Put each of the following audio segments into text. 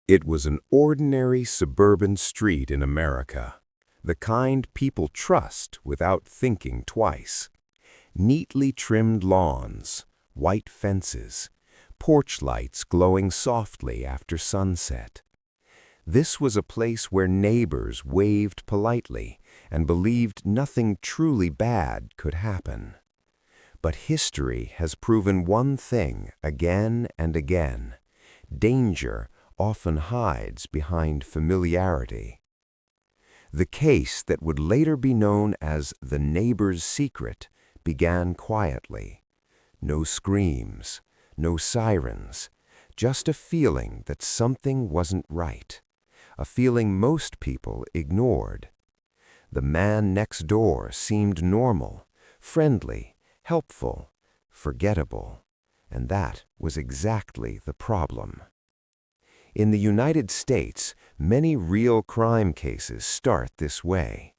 It was an ordinary suburban street in America, the kind people trust without thinking twice. Neatly trimmed lawns, white fences, porch lights glowing softly after sunset. This was a place where neighbors waved politely and believed nothing truly bad could happen. But history has proven one thing again and again: danger often hides behind familiarity. The case that would later be known as the neighbor's secret began quietly. No screams, no sirens, just a feeling that something wasn't right, a feeling most people ignored. The man next door seemed normal, friendly, helpful, forgettable, and that was exactly the problem. In the United States, many real crime cases start this way.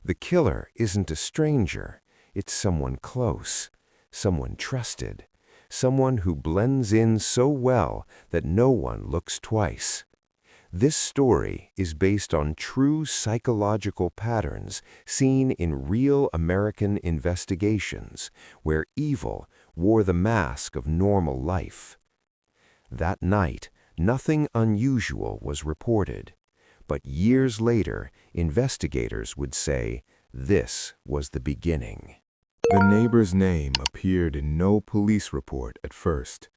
The killer isn't a stranger, it's someone close, someone trusted, someone who blends in so well that no one looks twice. This story is based on true psychological patterns seen in real American investigations, where evil wore the mask of normal life. That night, nothing unusual was reported, but years later, investigators would say this was the beginning. The neighbor's name appeared in no police report at first.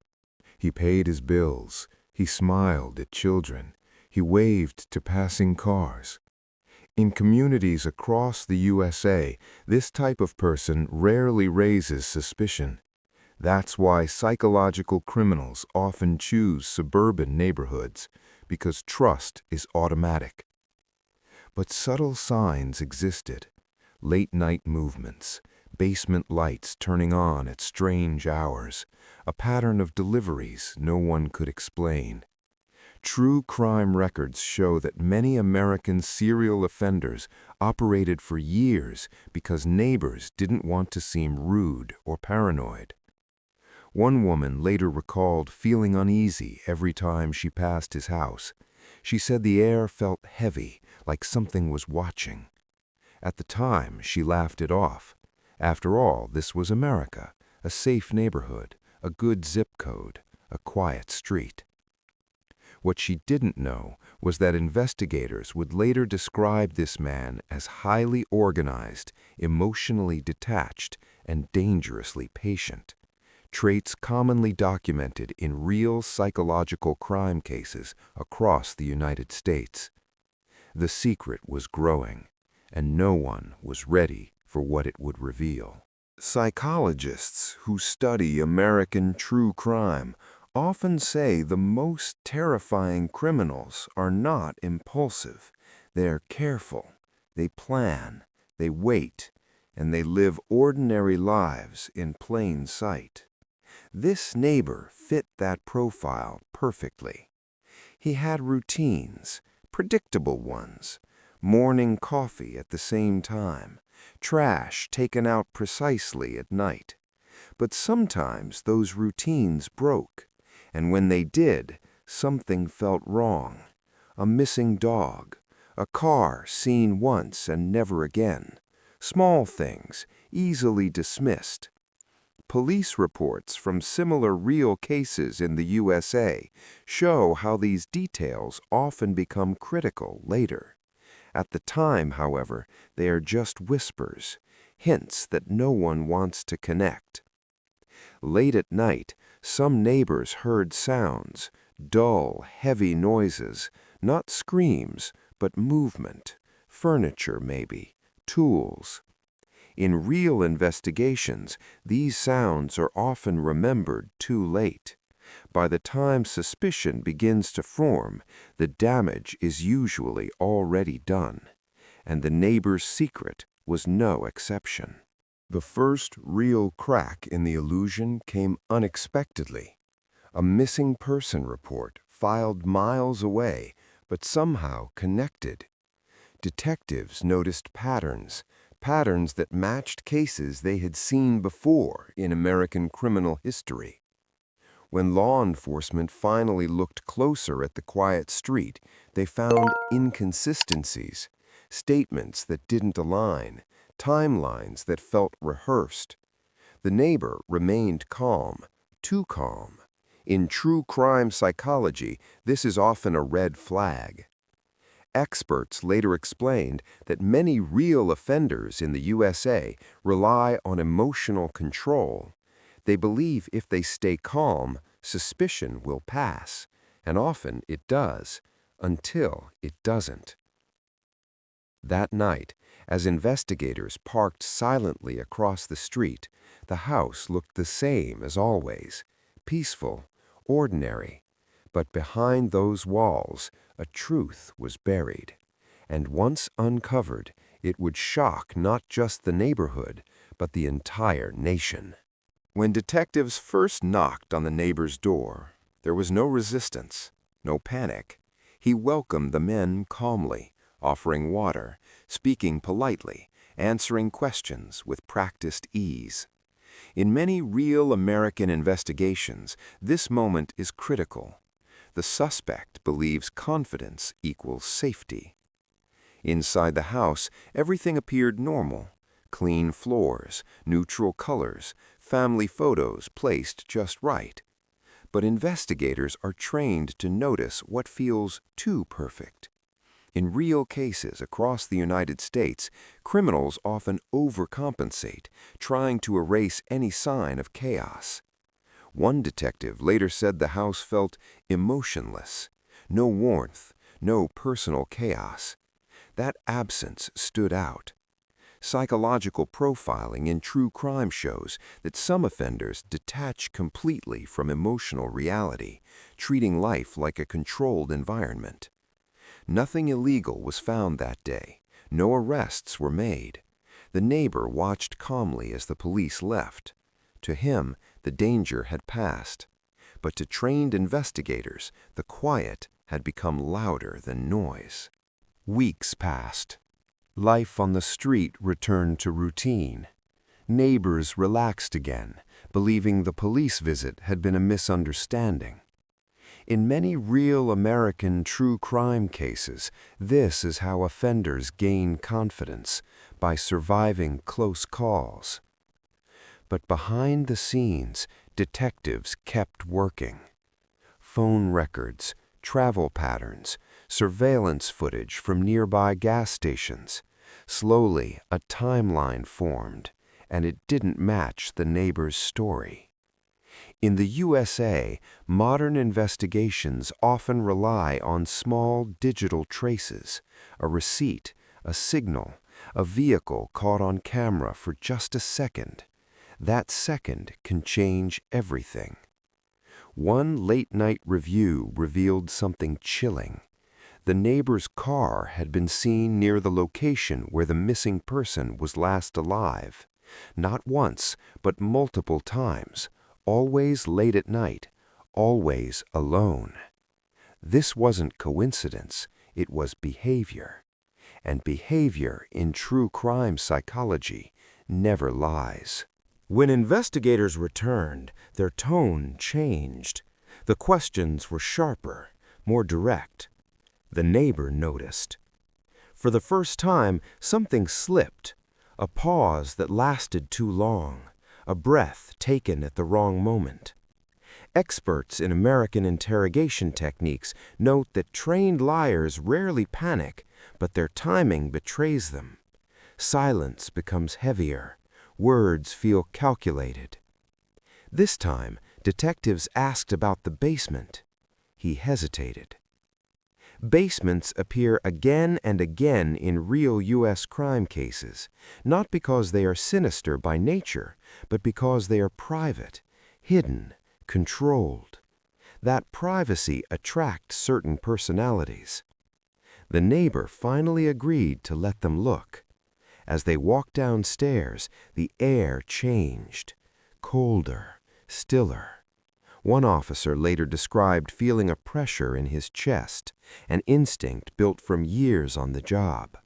He paid his bills, he smiled at children, he waved to passing cars. In communities across the USA, this type of person rarely raises suspicion. That's why psychological criminals often choose suburban neighborhoods, because trust is automatic. But subtle signs existed: late-night movements, basement lights turning on at strange hours, a pattern of deliveries no one could explain. True crime records show that many American serial offenders operated for years because neighbors didn't want to seem rude or paranoid. One woman later recalled feeling uneasy every time she passed his house. She said the air felt heavy, like something was watching. At the time, she laughed it off. After all, this was America, a safe neighborhood, a good zip code, a quiet street. What she didn't know was that investigators would later describe this man as highly organized, emotionally detached, and dangerously patient. Traits commonly documented in real psychological crime cases across the United States. The secret was growing, and no one was ready for what it would reveal. Psychologists who study American true crime often say the most terrifying criminals are not impulsive. They're careful, they plan, they wait, and they live ordinary lives in plain sight. This neighbor fit that profile perfectly. He had routines, predictable ones: morning coffee at the same time, trash taken out precisely at night. But sometimes those routines broke, and when they did, something felt wrong. A missing dog, a car seen once and never again, small things easily dismissed. Police reports from similar real cases in the USA show how these details often become critical later. At the time, however, they are just whispers, hints that no one wants to connect. Late at night, some neighbors heard sounds, dull, heavy noises, not screams, but movement, furniture maybe, tools. In real investigations, these sounds are often remembered too late. By the time suspicion begins to form, the damage is usually already done, and the neighbor's secret was no exception. The first real crack in the illusion came unexpectedly. A missing person report filed miles away, but somehow connected. Detectives noticed patterns that matched cases they had seen before in American criminal history. When law enforcement finally looked closer at the quiet street, they found inconsistencies, statements that didn't align, timelines that felt rehearsed. The neighbor remained calm, too calm. In true crime psychology, this is often a red flag. Experts later explained that many real offenders in the USA rely on emotional control. They believe if they stay calm, suspicion will pass, and often it does, until it doesn't. That night, as investigators parked silently across the street, the house looked the same as always, peaceful, ordinary. But behind those walls, a truth was buried, and once uncovered, it would shock not just the neighborhood, but the entire nation. When detectives first knocked on the neighbor's door, there was no resistance, no panic. He welcomed the men calmly, offering water, speaking politely, answering questions with practiced ease. In many real American investigations, this moment is critical. The suspect believes confidence equals safety. Inside the house, everything appeared normal. Clean floors, neutral colors, family photos placed just right. But investigators are trained to notice what feels too perfect. In real cases across the United States, criminals often overcompensate, trying to erase any sign of chaos. One detective later said the house felt emotionless, no warmth, no personal chaos. That absence stood out. Psychological profiling in true crime shows that some offenders detach completely from emotional reality, treating life like a controlled environment. Nothing illegal was found that day. No arrests were made. The neighbor watched calmly as the police left. To him, the danger had passed. But to trained investigators, the quiet had become louder than noise. Weeks passed. Life on the street returned to routine. Neighbors relaxed again, believing the police visit had been a misunderstanding. In many real American true crime cases, this is how offenders gain confidence, by surviving close calls. But behind the scenes, detectives kept working. Phone records, travel patterns, surveillance footage from nearby gas stations. Slowly, a timeline formed, and it didn't match the neighbor's story. In the USA, modern investigations often rely on small digital traces, a receipt, a signal, a vehicle caught on camera for just a second. That second can change everything. One late-night review revealed something chilling. The neighbor's car had been seen near the location where the missing person was last alive. Not once, but multiple times, always late at night, always alone. This wasn't coincidence, it was behavior. And behavior in true crime psychology never lies. When investigators returned, their tone changed. The questions were sharper, more direct. The neighbor noticed. For the first time, something slipped. A pause that lasted too long. A breath taken at the wrong moment. Experts in American interrogation techniques note that trained liars rarely panic, but their timing betrays them. Silence becomes heavier. Words feel calculated. This time, detectives asked about the basement. He hesitated. Basements appear again and again in real U.S. crime cases, not because they are sinister by nature, but because they are private, hidden, controlled. That privacy attracts certain personalities. The neighbor finally agreed to let them look. As they walked downstairs, the air changed, colder, stiller. One officer later described feeling a pressure in his chest, an instinct built from years on the job.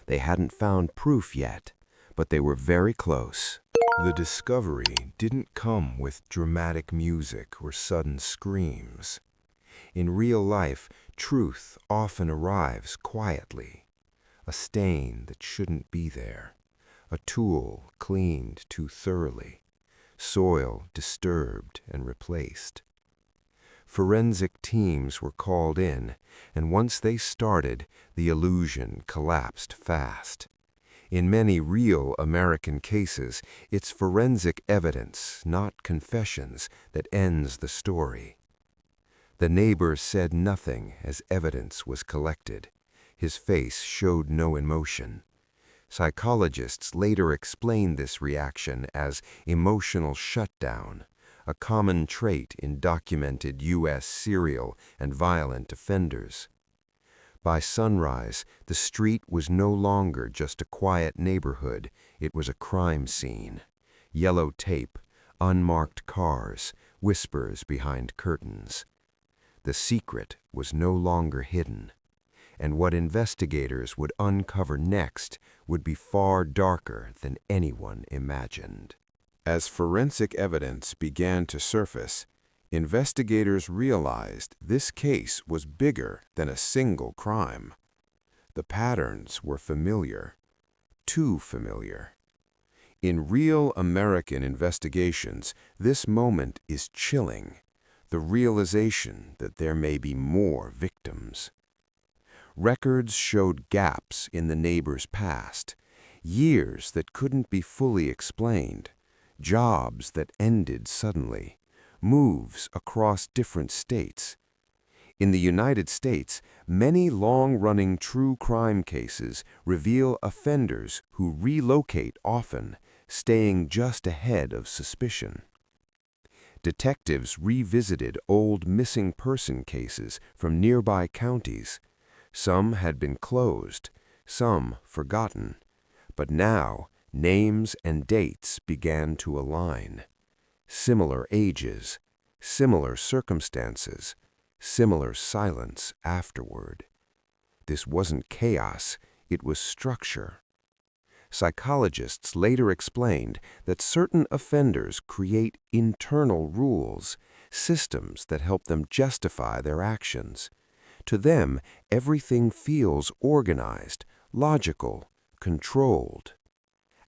They hadn't found proof yet, but they were very close. The discovery didn't come with dramatic music or sudden screams. In real life, truth often arrives quietly. A stain that shouldn't be there. A tool cleaned too thoroughly. Soil disturbed and replaced. Forensic teams were called in, and once they started, the illusion collapsed fast. In many real American cases, it's forensic evidence, not confessions, that ends the story. The neighbor said nothing as evidence was collected. His face showed no emotion. Psychologists later explained this reaction as emotional shutdown, a common trait in documented U.S. serial and violent offenders. By sunrise, the street was no longer just a quiet neighborhood, it was a crime scene. Yellow tape, unmarked cars, whispers behind curtains. The secret was no longer hidden, and what investigators would uncover next would be far darker than anyone imagined. As forensic evidence began to surface, investigators realized this case was bigger than a single crime. The patterns were familiar, too familiar. In real American investigations, this moment is chilling, the realization that there may be more victims. Records showed gaps in the neighbor's past, years that couldn't be fully explained, jobs that ended suddenly, moves across different states. In the United States, many long-running true crime cases reveal offenders who relocate often, staying just ahead of suspicion. Detectives revisited old missing person cases from nearby counties. Some had been closed, some forgotten, but now names and dates began to align. Similar ages, similar circumstances, similar silence afterward. This wasn't chaos, it was structure. Psychologists later explained that certain offenders create internal rules, systems that help them justify their actions. To them, everything feels organized, logical, controlled.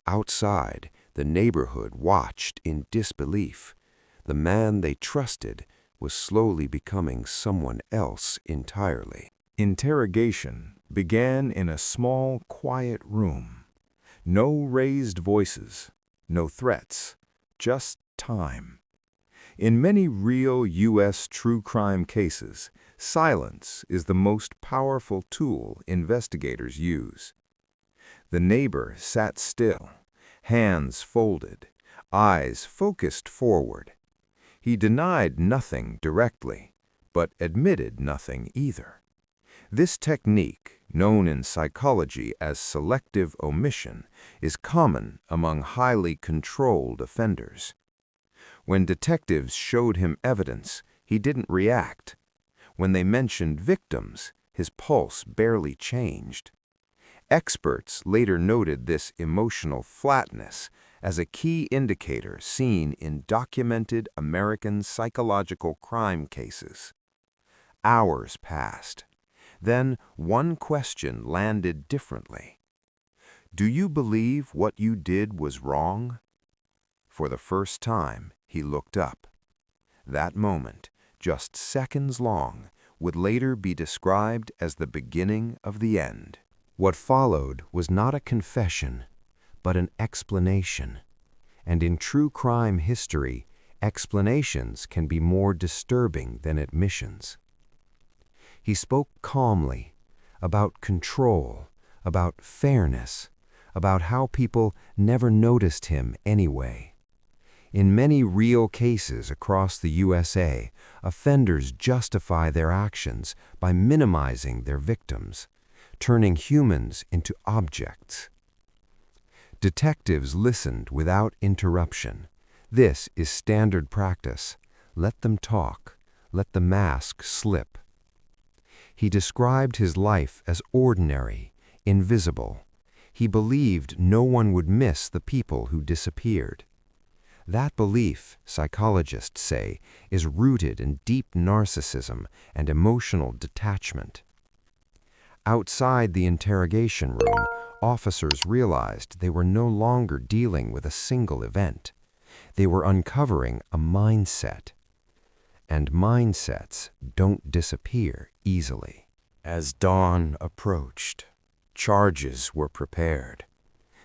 Outside, the neighborhood watched in disbelief. The man they trusted was slowly becoming someone else entirely. Interrogation began in a small, quiet room. No raised voices, no threats, just time. In many real U.S. true crime cases, silence is the most powerful tool investigators use. The neighbor sat still, hands folded, eyes focused forward. He denied nothing directly, but admitted nothing either. This technique, known in psychology as selective omission, is common among highly controlled offenders. When detectives showed him evidence, he didn't react. When they mentioned victims, his pulse barely changed. Experts later noted this emotional flatness as a key indicator seen in documented American psychological crime cases. Hours passed. Then one question landed differently. Do you believe what you did was wrong? For the first time, he looked up. That moment, just seconds long, would later be described as the beginning of the end. What followed was not a confession, but an explanation. And in true crime history, explanations can be more disturbing than admissions. He spoke calmly, about control, about fairness, about how people never noticed him anyway. In many real cases across the USA, offenders justify their actions by minimizing their victims, turning humans into objects. Detectives listened without interruption. This is standard practice. Let them talk. Let the mask slip. He described his life as ordinary, invisible. He believed no one would miss the people who disappeared. That belief, psychologists say, is rooted in deep narcissism and emotional detachment. Outside the interrogation room, officers realized they were no longer dealing with a single event. They were uncovering a mindset. And mindsets don't disappear easily. As dawn approached, charges were prepared.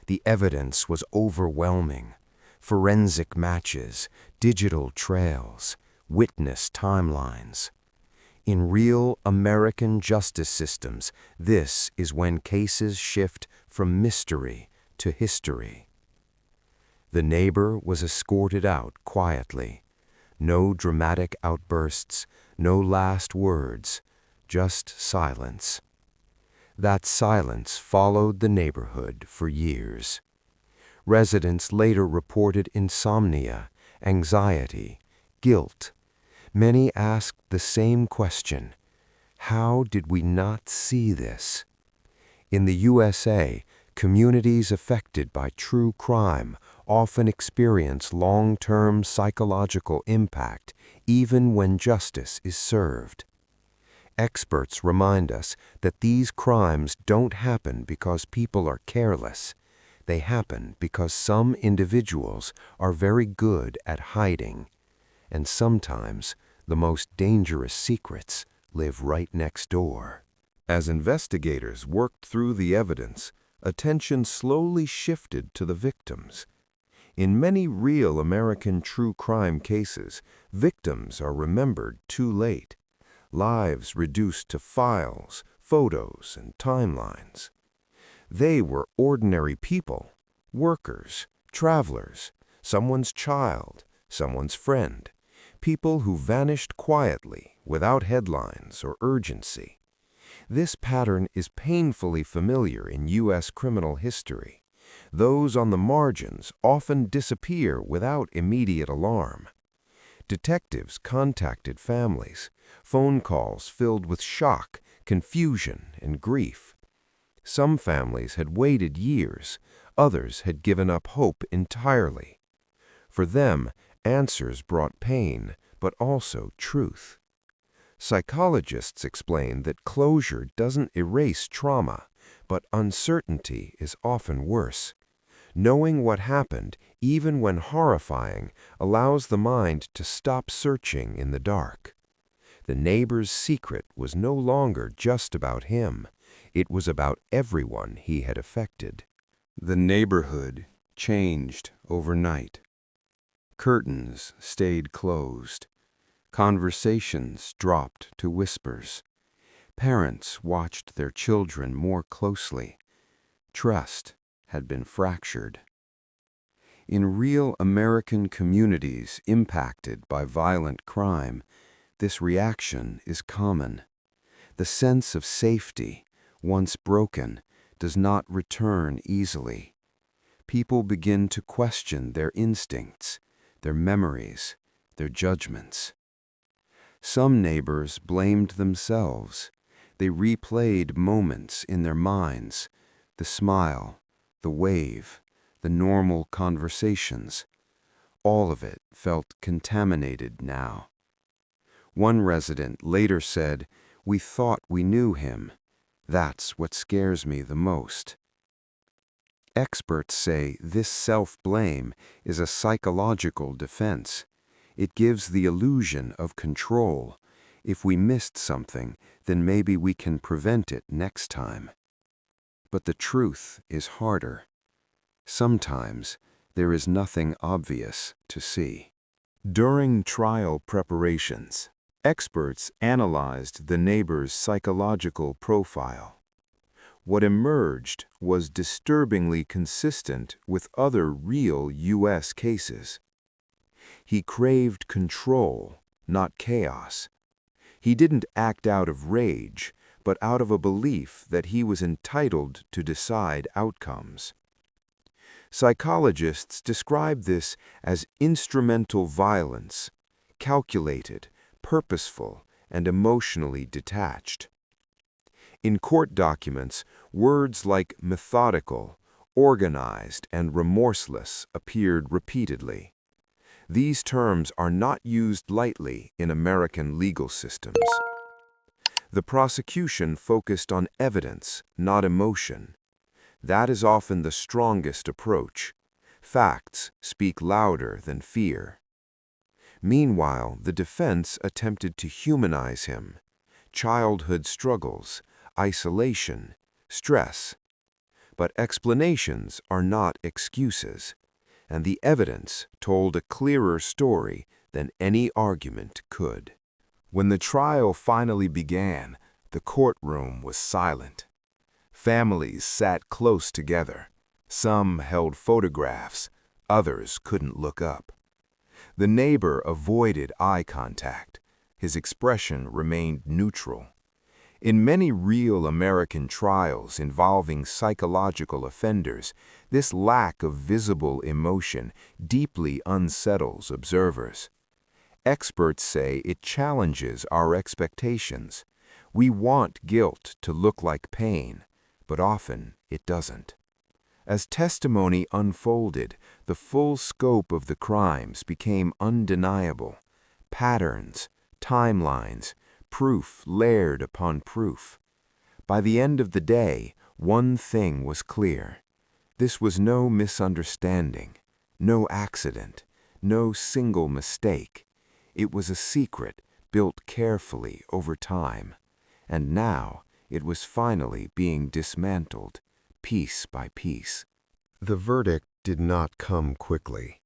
The evidence was overwhelming. Forensic matches, digital trails, witness timelines. In real American justice systems, this is when cases shift from mystery to history. The neighbor was escorted out quietly. No dramatic outbursts, no last words, just silence. That silence followed the neighborhood for years. Residents later reported insomnia, anxiety, guilt. Many asked the same question: how did we not see this? In the USA, communities affected by true crime often experience long-term psychological impact even when justice is served. Experts remind us that these crimes don't happen because people are careless. They happen because some individuals are very good at hiding, and sometimes the most dangerous secrets live right next door. As investigators worked through the evidence, attention slowly shifted to the victims. In many real American true crime cases, victims are remembered too late. Lives reduced to files, photos, and timelines. They were ordinary people, workers, travelers, someone's child, someone's friend, people who vanished quietly without headlines or urgency. This pattern is painfully familiar in U.S. criminal history. Those on the margins often disappear without immediate alarm. Detectives contacted families, phone calls filled with shock, confusion, and grief. Some families had waited years, others had given up hope entirely. For them, answers brought pain, but also truth. Psychologists explain that closure doesn't erase trauma, but uncertainty is often worse. Knowing what happened, even when horrifying, allows the mind to stop searching in the dark. The neighbor's secret was no longer just about him. It was about everyone he had affected. The neighborhood changed overnight. Curtains stayed closed. Conversations dropped to whispers. Parents watched their children more closely. Trust had been fractured. In real American communities impacted by violent crime, this reaction is common. The sense of safety, once broken, does not return easily. People begin to question their instincts, their memories, their judgments. Some neighbors blamed themselves. They replayed moments in their minds, the smile, the wave, the normal conversations. All of it felt contaminated now. One resident later said, "We thought we knew him. That's what scares me the most." Experts say this self-blame is a psychological defense. It gives the illusion of control. If we missed something, then maybe we can prevent it next time. But the truth is harder. Sometimes there is nothing obvious to see. During trial preparations, experts analyzed the neighbor's psychological profile. What emerged was disturbingly consistent with other real U.S. cases. He craved control, not chaos. He didn't act out of rage, but out of a belief that he was entitled to decide outcomes. Psychologists describe this as instrumental violence, calculated, purposeful, and emotionally detached. In court documents, words like methodical, organized, and remorseless appeared repeatedly. These terms are not used lightly in American legal systems. The prosecution focused on evidence, not emotion. That is often the strongest approach. Facts speak louder than fear. Meanwhile, the defense attempted to humanize him. Childhood struggles, isolation, stress. But explanations are not excuses, and the evidence told a clearer story than any argument could. When the trial finally began, the courtroom was silent. Families sat close together. Some held photographs, others couldn't look up. The neighbor avoided eye contact. His expression remained neutral. In many real American trials involving psychological offenders, this lack of visible emotion deeply unsettles observers. Experts say it challenges our expectations. We want guilt to look like pain, but often it doesn't. As testimony unfolded, the full scope of the crimes became undeniable. Patterns, timelines, proof layered upon proof. By the end of the day, one thing was clear. This was no misunderstanding, no accident, no single mistake. It was a secret built carefully over time, and now it was finally being dismantled, piece by piece. The verdict did not come quickly.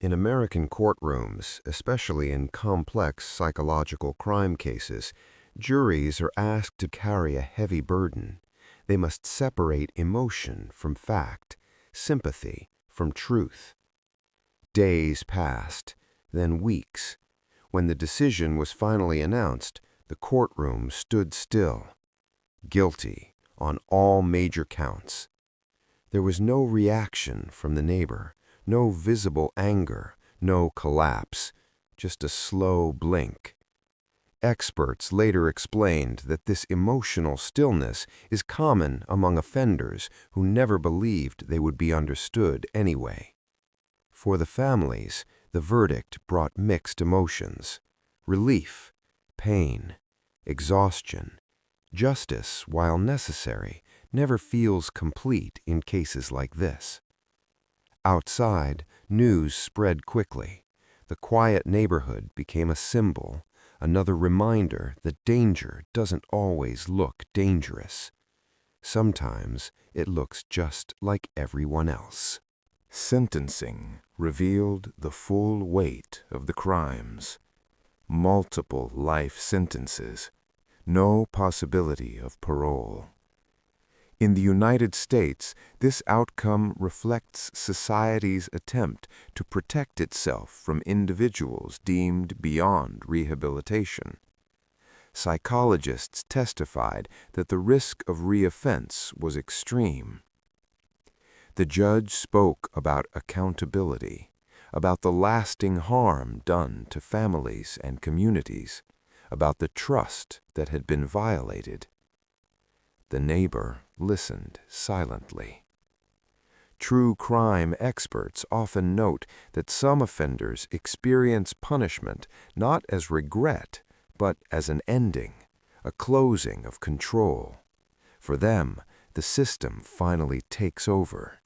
In American courtrooms, especially in complex psychological crime cases, juries are asked to carry a heavy burden. They must separate emotion from fact, sympathy from truth. Days passed, then weeks. When the decision was finally announced, the courtroom stood still. Guilty on all major counts. There was no reaction from the neighbor, no visible anger, no collapse, just a slow blink. Experts later explained that this emotional stillness is common among offenders who never believed they would be understood anyway. For the families, the verdict brought mixed emotions: relief, pain, exhaustion. Justice, while necessary, never feels complete in cases like this. Outside, news spread quickly. The quiet neighborhood became a symbol, another reminder that danger doesn't always look dangerous. Sometimes it looks just like everyone else. Sentencing revealed the full weight of the crimes. Multiple life sentences, no possibility of parole. In the United States, this outcome reflects society's attempt to protect itself from individuals deemed beyond rehabilitation. Psychologists testified that the risk of reoffense was extreme. The judge spoke about accountability, about the lasting harm done to families and communities, about the trust that had been violated. The neighbor listened silently. True crime experts often note that some offenders experience punishment not as regret, but as an ending, a closing of control. For them, the system finally takes over.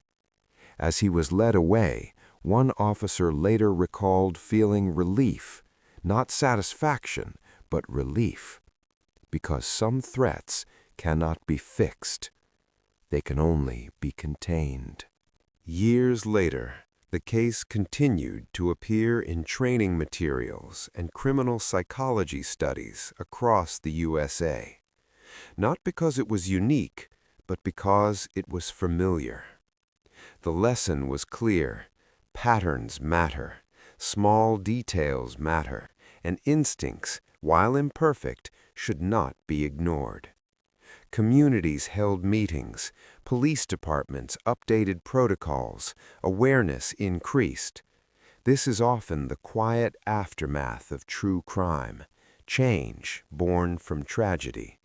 As he was led away, one officer later recalled feeling relief, not satisfaction, but relief, because some threats cannot be fixed. They can only be contained. Years later, the case continued to appear in training materials and criminal psychology studies across the USA, not because it was unique, but because it was familiar. The lesson was clear: patterns matter, small details matter, and instincts, while imperfect, should not be ignored. Communities held meetings, police departments updated protocols, awareness increased. This is often the quiet aftermath of true crime, change born from tragedy.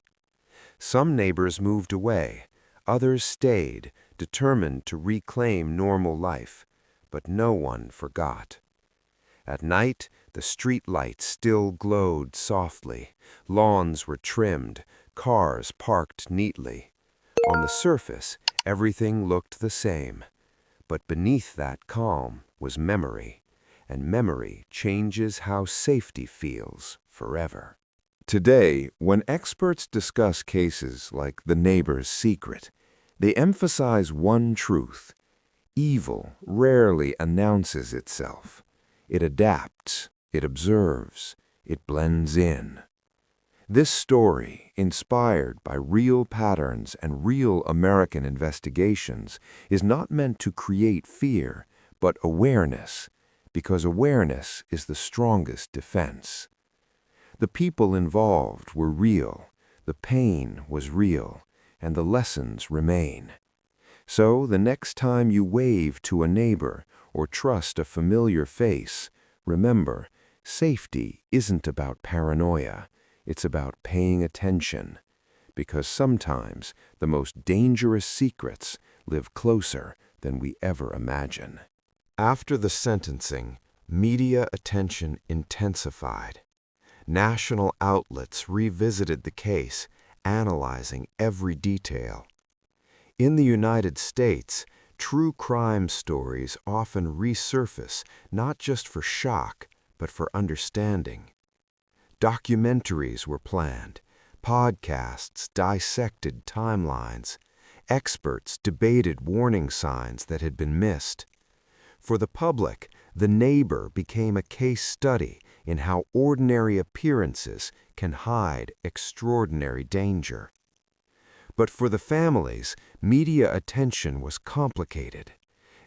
Some neighbors moved away, others stayed, determined to reclaim normal life, but no one forgot. At night, the street lights still glowed softly, lawns were trimmed, cars parked neatly. On the surface, everything looked the same. But beneath that calm was memory, and memory changes how safety feels forever. Today, when experts discuss cases like the neighbor's secret, they emphasize one truth. Evil rarely announces itself. It adapts, it observes, it blends in. This story, inspired by real patterns and real American investigations, is not meant to create fear, but awareness, because awareness is the strongest defense. The people involved were real, the pain was real, and the lessons remain. So the next time you wave to a neighbor or trust a familiar face, remember, safety isn't about paranoia. It's about paying attention, because sometimes the most dangerous secrets live closer than we ever imagine. After the sentencing, media attention intensified. National outlets revisited the case, analyzing every detail. In the United States, true crime stories often resurface not just for shock, but for understanding. Documentaries were planned, podcasts dissected timelines, experts debated warning signs that had been missed. For the public, The Neighbor became a case study in how ordinary appearances can hide extraordinary danger. But for the families, media attention was complicated.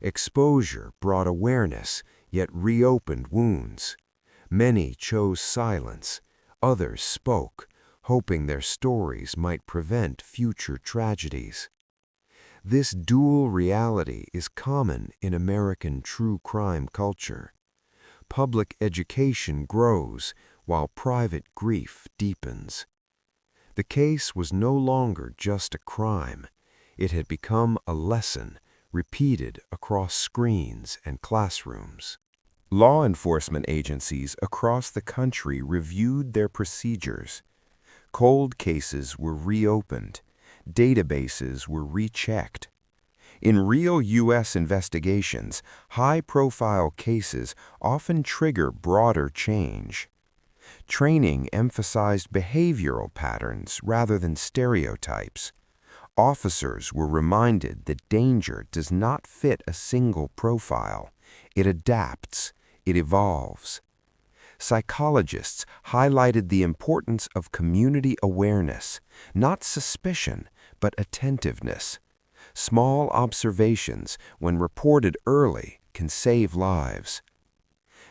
Exposure brought awareness, yet reopened wounds. Many chose silence. Others spoke, hoping their stories might prevent future tragedies. This dual reality is common in American true crime culture. Public education grows while private grief deepens. The case was no longer just a crime. It had become a lesson repeated across screens and classrooms. Law enforcement agencies across the country reviewed their procedures. Cold cases were reopened. Databases were rechecked. In real U.S. investigations, high-profile cases often trigger broader change. Training emphasized behavioral patterns rather than stereotypes. Officers were reminded that danger does not fit a single profile. It adapts. It evolves. Psychologists highlighted the importance of community awareness, not suspicion, but attentiveness. Small observations, when reported early, can save lives.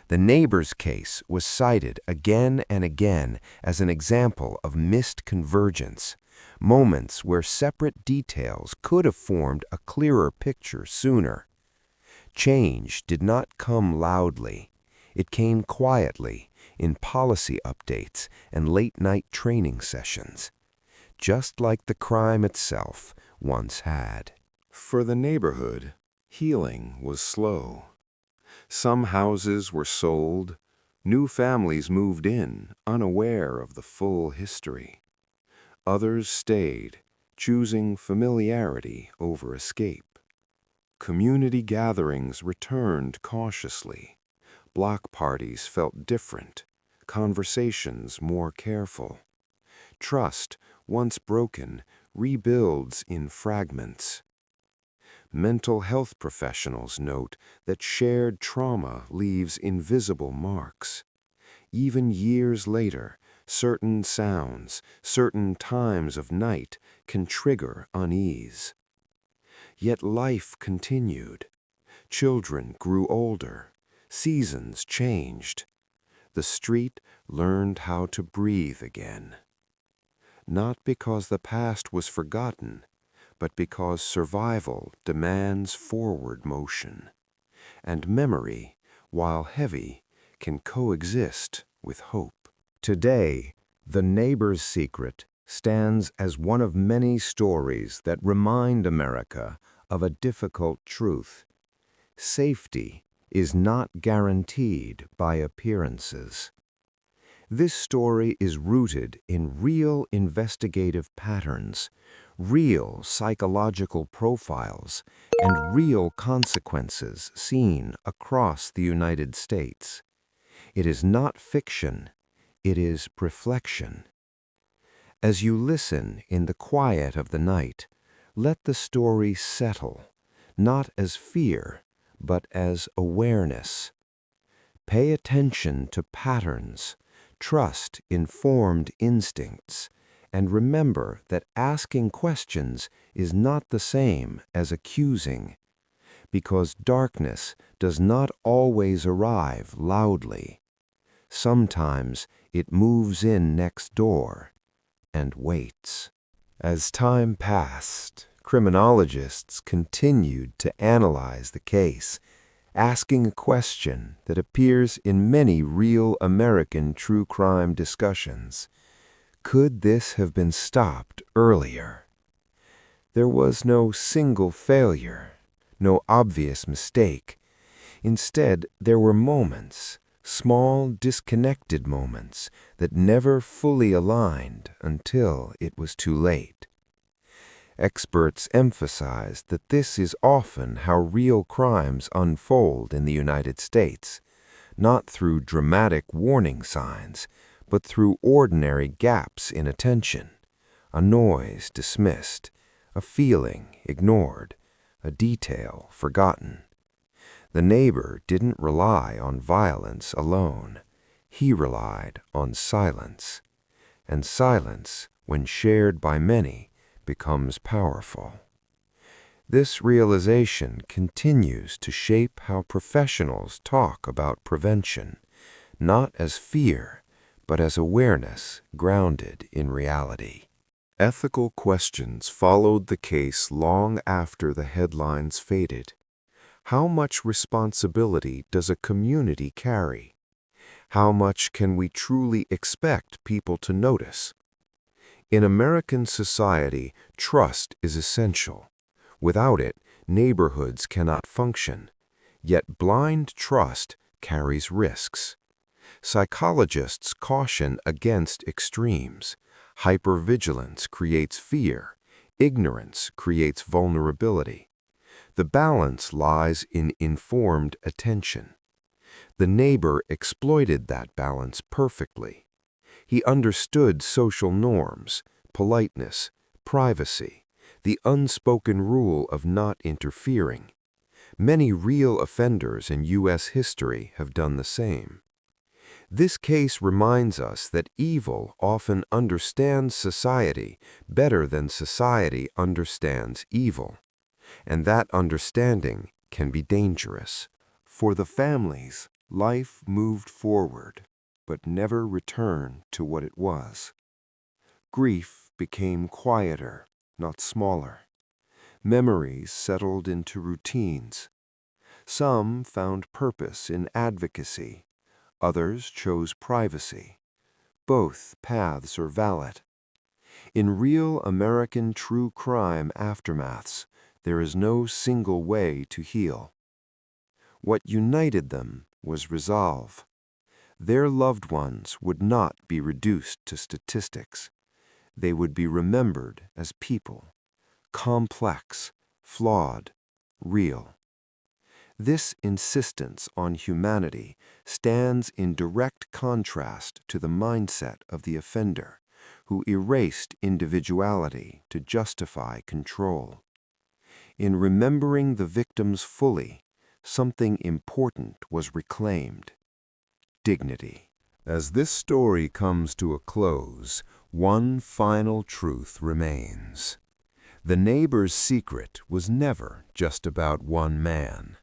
The Neighbor's case was cited again and again as an example of missed convergence, moments where separate details could have formed a clearer picture sooner. Change did not come loudly. It came quietly in policy updates and late-night training sessions, just like the crime itself once had. For the neighborhood, healing was slow. Some houses were sold. New families moved in, unaware of the full history. Others stayed, choosing familiarity over escape. Community gatherings returned cautiously. Block parties felt different, conversations more careful. Trust, once broken, rebuilds in fragments. Mental health professionals note that shared trauma leaves invisible marks. Even years later, certain sounds, certain times of night can trigger unease. Yet life continued. Children grew older. Seasons changed. The street learned how to breathe again. Not because the past was forgotten, but because survival demands forward motion. And memory, while heavy, can coexist with hope. Today, The Neighbor's Secret stands as one of many stories that remind America of a difficult truth. Safety is not guaranteed by appearances. This story is rooted in real investigative patterns, real psychological profiles, and real consequences seen across the United States. It is not fiction, it is reflection. As you listen in the quiet of the night, let the story settle, not as fear, but as awareness. Pay attention to patterns, trust informed instincts, and remember that asking questions is not the same as accusing, because darkness does not always arrive loudly. Sometimes it moves in next door and waits. As time passed, criminologists continued to analyze the case, asking a question that appears in many real American true crime discussions. Could this have been stopped earlier? There was no single failure, no obvious mistake. Instead, there were moments, small, disconnected moments that never fully aligned until it was too late. Experts emphasize that this is often how real crimes unfold in the United States, not through dramatic warning signs, but through ordinary gaps in attention, a noise dismissed, a feeling ignored, a detail forgotten. The neighbor didn't rely on violence alone. He relied on silence. And silence, when shared by many, becomes powerful. This realization continues to shape how professionals talk about prevention, not as fear, but as awareness grounded in reality. Ethical questions followed the case long after the headlines faded. How much responsibility does a community carry? How much can we truly expect people to notice? In American society, trust is essential. Without it, neighborhoods cannot function. Yet blind trust carries risks. Psychologists caution against extremes. Hypervigilance creates fear. Ignorance creates vulnerability. The balance lies in informed attention. The neighbor exploited that balance perfectly. He understood social norms, politeness, privacy, the unspoken rule of not interfering. Many real offenders in U.S. history have done the same. This case reminds us that evil often understands society better than society understands evil, and that understanding can be dangerous. For the families, life moved forward, but never returned to what it was. Grief became quieter, not smaller. Memories settled into routines. Some found purpose in advocacy. Others chose privacy. Both paths are valid. In real American true crime aftermaths, there is no single way to heal. What united them was resolve. Their loved ones would not be reduced to statistics. They would be remembered as people, complex, flawed, real. This insistence on humanity stands in direct contrast to the mindset of the offender, who erased individuality to justify control. In remembering the victims fully, something important was reclaimed: dignity. As this story comes to a close, one final truth remains. The neighbor's secret was never just about one man.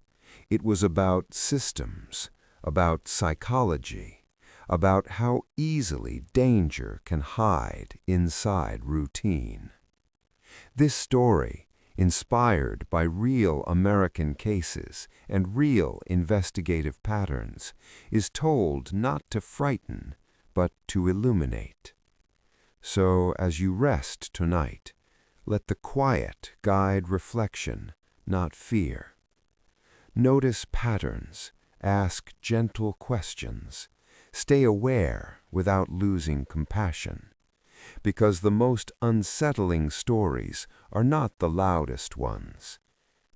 It was about systems, about psychology, about how easily danger can hide inside routine. This story, inspired by real American cases and real investigative patterns, is told not to frighten, but to illuminate. So, as you rest tonight, let the quiet guide reflection, not fear. Notice patterns, ask gentle questions, stay aware without losing compassion. Because the most unsettling stories are not the loudest ones.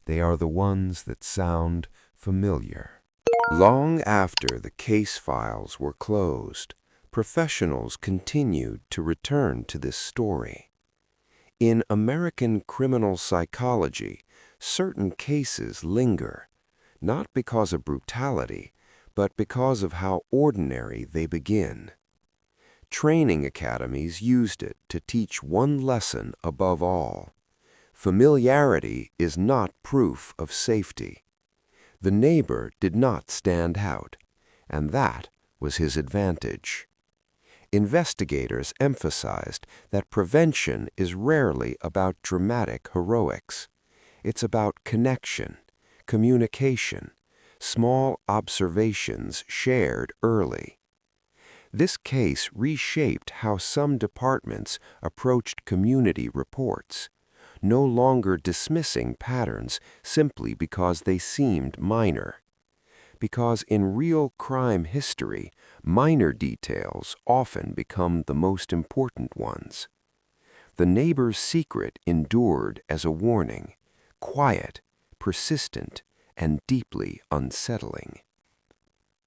They are the ones that sound familiar. Long after the case files were closed, professionals continued to return to this story. In American criminal psychology, certain cases linger, not because of brutality, but because of how ordinary they begin. Training academies used it to teach one lesson above all. Familiarity is not proof of safety. The neighbor did not stand out, and that was his advantage. Investigators emphasized that prevention is rarely about dramatic heroics. It's about connection, communication, small observations shared early. This case reshaped how some departments approached community reports, no longer dismissing patterns simply because they seemed minor. Because in real crime history, minor details often become the most important ones. The neighbor's secret endured as a warning, quiet, persistent, and deeply unsettling.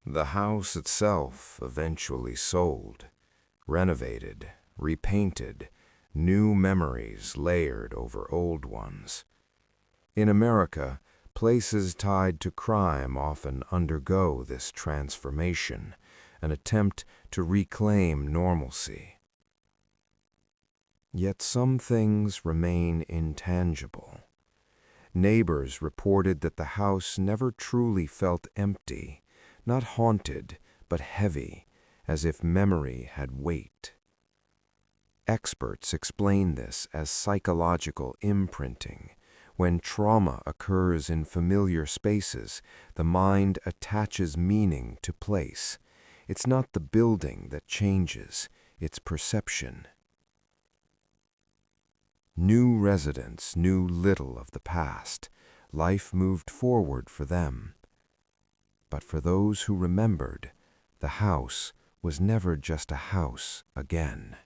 The house itself eventually sold, renovated, repainted, new memories layered over old ones. In America, places tied to crime often undergo this transformation, an attempt to reclaim normalcy. Yet some things remain intangible. Neighbors reported that the house never truly felt empty, not haunted, but heavy, as if memory had weight. Experts explain this as psychological imprinting. When trauma occurs in familiar spaces, the mind attaches meaning to place. It's not the building that changes, it's perception. New residents knew little of the past. Life moved forward for them. But for those who remembered, the house was never just a house again.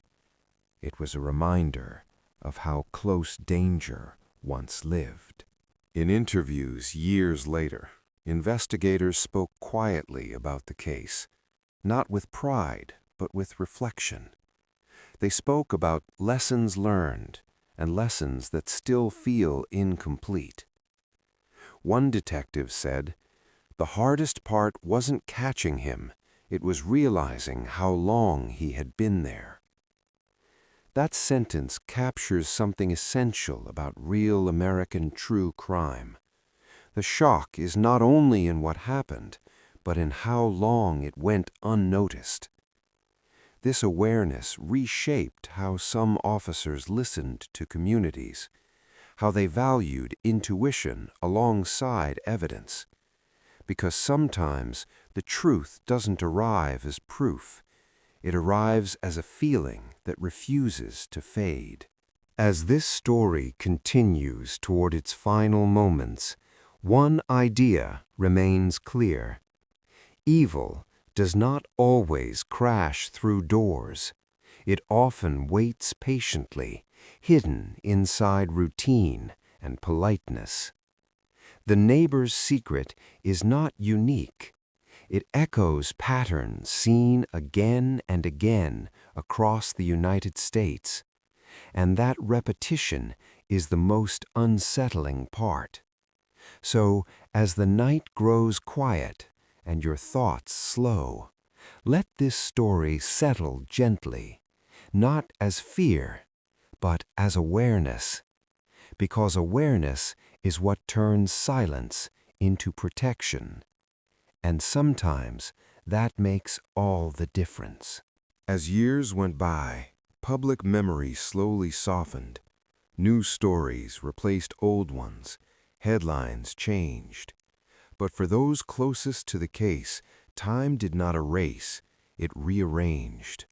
It was a reminder of how close danger once lived. In interviews years later, investigators spoke quietly about the case, not with pride, but with reflection. They spoke about lessons learned and lessons that still feel incomplete. One detective said, "The hardest part wasn't catching him, it was realizing how long he had been there." That sentence captures something essential about real American true crime. The shock is not only in what happened, but in how long it went unnoticed. This awareness reshaped how some officers listened to communities, how they valued intuition alongside evidence. Because sometimes the truth doesn't arrive as proof. It arrives as a feeling that refuses to fade. As this story continues toward its final moments, one idea remains clear. Evil does not always crash through doors. It often waits patiently, hidden inside routine and politeness. The neighbor's secret is not unique. It echoes patterns seen again and again across the United States. And that repetition is the most unsettling part. So, as the night grows quiet and your thoughts slow, let this story settle gently, not as fear, but as awareness. Because awareness is what turns silence into protection. And sometimes that makes all the difference. As years went by, public memory slowly softened. New stories replaced old ones. Headlines changed. But for those closest to the case, time did not erase, it rearranged.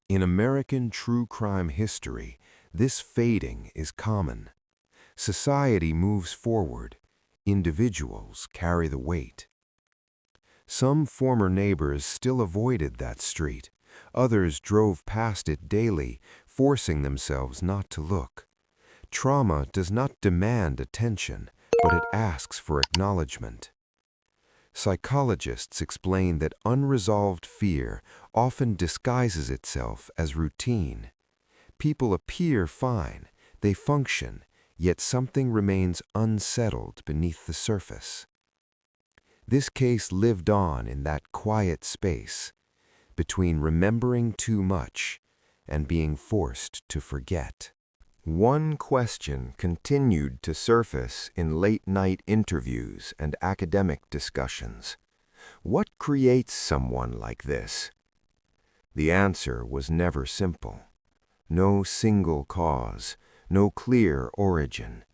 In American true crime history, this fading is common. Society moves forward. Individuals carry the weight. Some former neighbors still avoided that street. Others drove past it daily, forcing themselves not to look. Trauma does not demand attention, but it asks for acknowledgement. Psychologists explain that unresolved fear often disguises itself as routine. People appear fine, they function, yet something remains unsettled beneath the surface. This case lived on in that quiet space, between remembering too much and being forced to forget. One question continued to surface in late-night interviews and academic discussions. What creates someone like this? The answer was never simple. No single cause, no clear origin.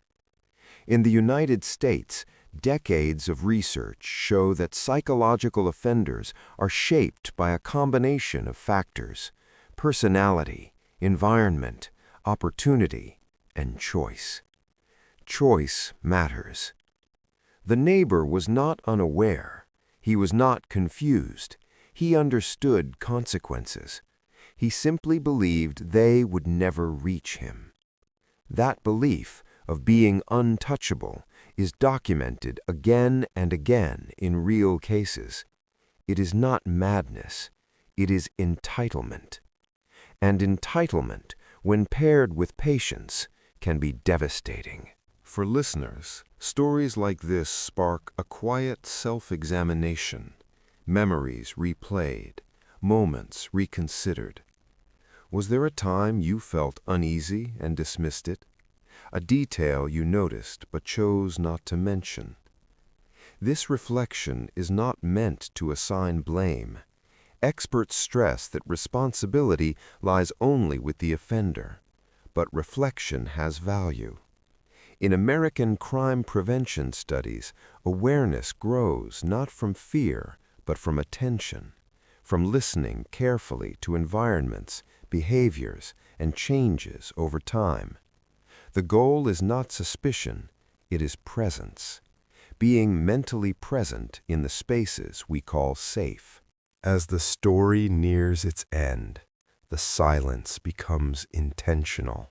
In the United States, decades of research show that psychological offenders are shaped by a combination of factors: personality, environment, opportunity, and choice. Choice matters. The neighbor was not unaware. He was not confused. He understood consequences. He simply believed they would never reach him. That belief of being untouchable is documented again and again in real cases. It is not madness. It is entitlement. And entitlement, when paired with patience, can be devastating. For listeners, stories like this spark a quiet self-examination, memories replayed, moments reconsidered. Was there a time you felt uneasy and dismissed it? A detail you noticed but chose not to mention? This reflection is not meant to assign blame. Experts stress that responsibility lies only with the offender, but reflection has value. In American crime prevention studies, awareness grows not from fear, but from attention, from listening carefully to environments, behaviors, and changes over time. The goal is not suspicion, it is presence, being mentally present in the spaces we call safe. As the story nears its end, the silence becomes intentional.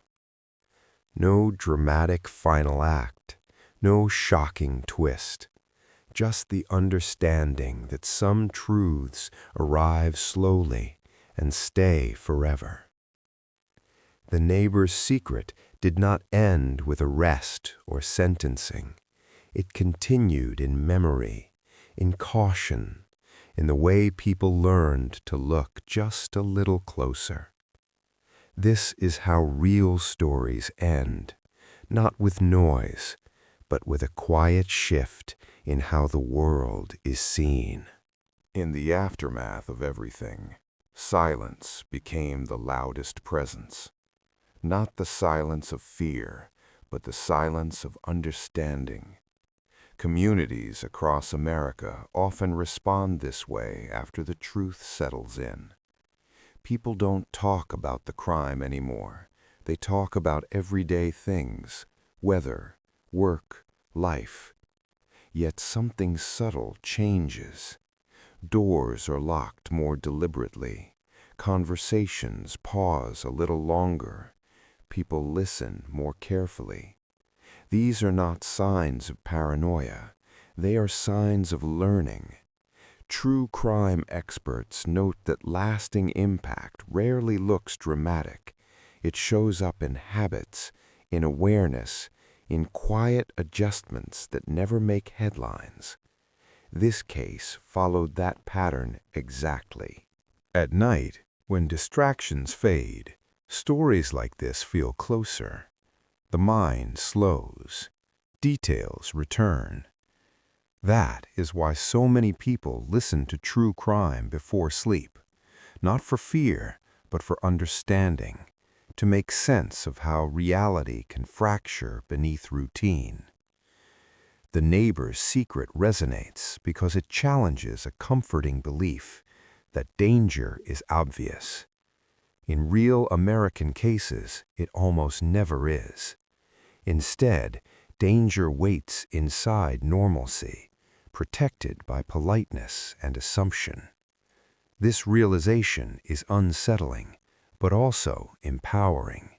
No dramatic final act, no shocking twist, just the understanding that some truths arrive slowly and stay forever. The neighbor's secret did not end with arrest or sentencing. It continued in memory, in caution, in the way people learned to look just a little closer. This is how real stories end, not with noise, but with a quiet shift in how the world is seen. In the aftermath of everything, silence became the loudest presence. Not the silence of fear, but the silence of understanding. Communities across America often respond this way after the truth settles in. People don't talk about the crime anymore. They talk about everyday things, weather, work, life. Yet something subtle changes. Doors are locked more deliberately. Conversations pause a little longer. People listen more carefully. These are not signs of paranoia. They are signs of learning. True crime experts note that lasting impact rarely looks dramatic. It shows up in habits, in awareness, in quiet adjustments that never make headlines. This case followed that pattern exactly. At night, when distractions fade, stories like this feel closer. The mind slows. Details return. That is why so many people listen to true crime before sleep, not for fear, but for understanding, to make sense of how reality can fracture beneath routine. The neighbor's secret resonates because it challenges a comforting belief that danger is obvious. In real American cases, it almost never is. Instead, Danger waits inside normalcy, protected by politeness and assumption. This realization is unsettling, but also empowering,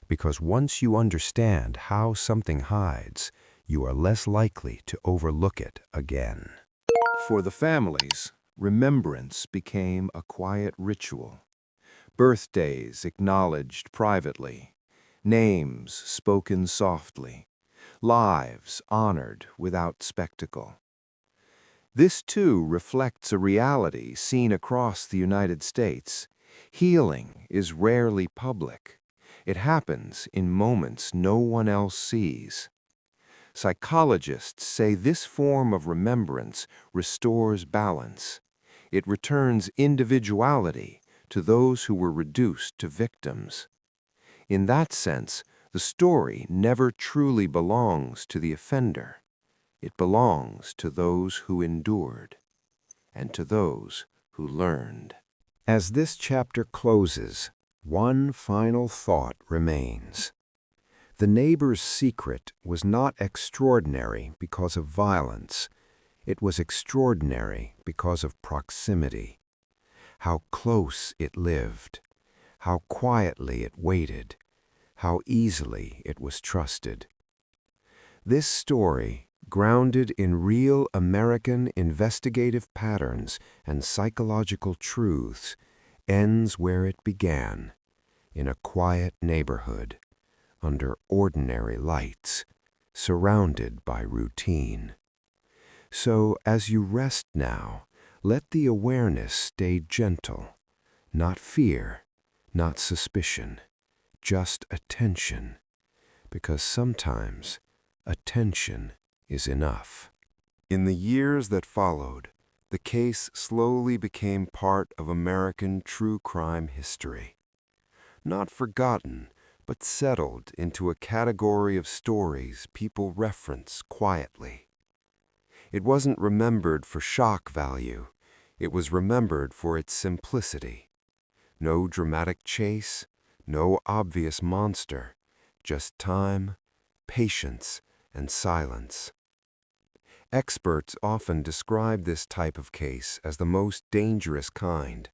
because once you understand how something hides, you are less likely to overlook it again. For the families, remembrance became a quiet ritual. Birthdays acknowledged privately, names spoken softly, lives honored without spectacle. This too reflects a reality seen across the United States. Healing is rarely public. It happens in moments no one else sees. Psychologists say this form of remembrance restores balance. It returns individuality to those who were reduced to victims. In that sense, the story never truly belongs to the offender. It belongs to those who endured and to those who learned. As this chapter closes, one final thought remains. The neighbor's secret was not extraordinary because of violence. It was extraordinary because of proximity. How close it lived, how quietly it waited, how easily it was trusted. This story, grounded in real American investigative patterns and psychological truths, ends where it began, in a quiet neighborhood, under ordinary lights, surrounded by routine. So as you rest now, let the awareness stay gentle, not fear, not suspicion, just attention, because sometimes attention is enough. In the years that followed, the case slowly became part of American true crime history. Not forgotten, but settled into a category of stories people reference quietly. It wasn't remembered for shock value. It was remembered for its simplicity. No dramatic chase, no obvious monster, just time, patience, and silence. Experts often describe this type of case as the most dangerous kind,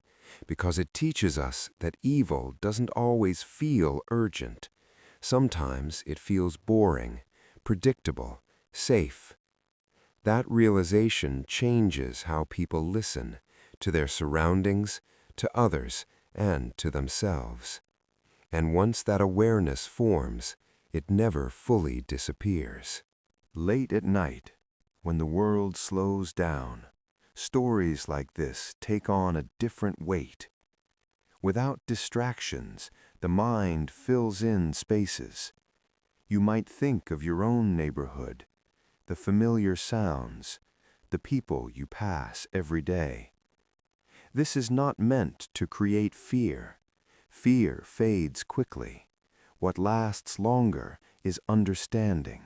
because it teaches us that evil doesn't always feel urgent. Sometimes it feels boring, predictable, safe. That realization changes how people listen to their surroundings, to others, and to themselves. And once that awareness forms, it never fully disappears. Late at night, when the world slows down, stories like this take on a different weight. Without distractions, the mind fills in spaces. You might think of your own neighborhood, the familiar sounds, the people you pass every day. This is not meant to create fear. Fear fades quickly. What lasts longer is understanding.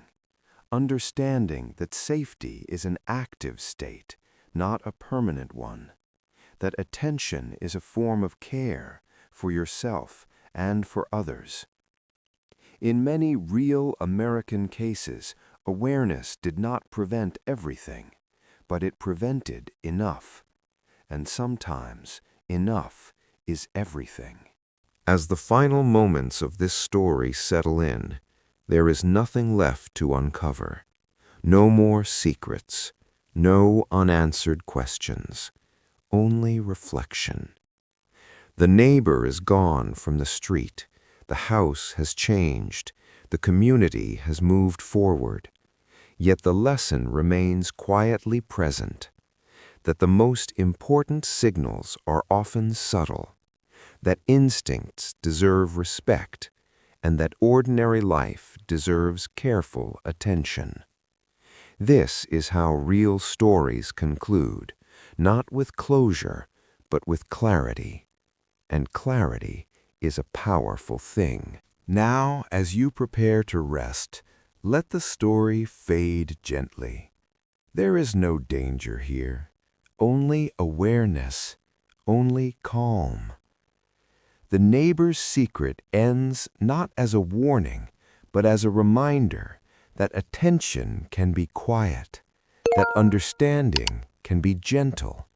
Understanding that safety is an active state, not a permanent one. That attention is a form of care for yourself and for others. In many real American cases, awareness did not prevent everything, but it prevented enough. And sometimes, enough is everything. As the final moments of this story settle in, there is nothing left to uncover. No more secrets, no unanswered questions, only reflection. The neighbor is gone from the street, the house has changed, the community has moved forward. Yet the lesson remains quietly present, that the most important signals are often subtle, that instincts deserve respect, and that ordinary life deserves careful attention. This is how real stories conclude, not with closure, but with clarity. And clarity is a powerful thing. Now, as you prepare to rest, let the story fade gently. There is no danger here, only awareness, only calm. The neighbor's secret ends not as a warning, but as a reminder that attention can be quiet, that understanding can be gentle,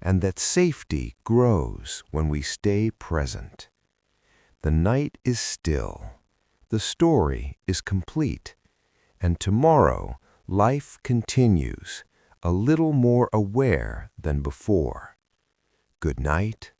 and that safety grows when we stay present. The night is still, the story is complete, and tomorrow life continues, a little more aware than before. Good night,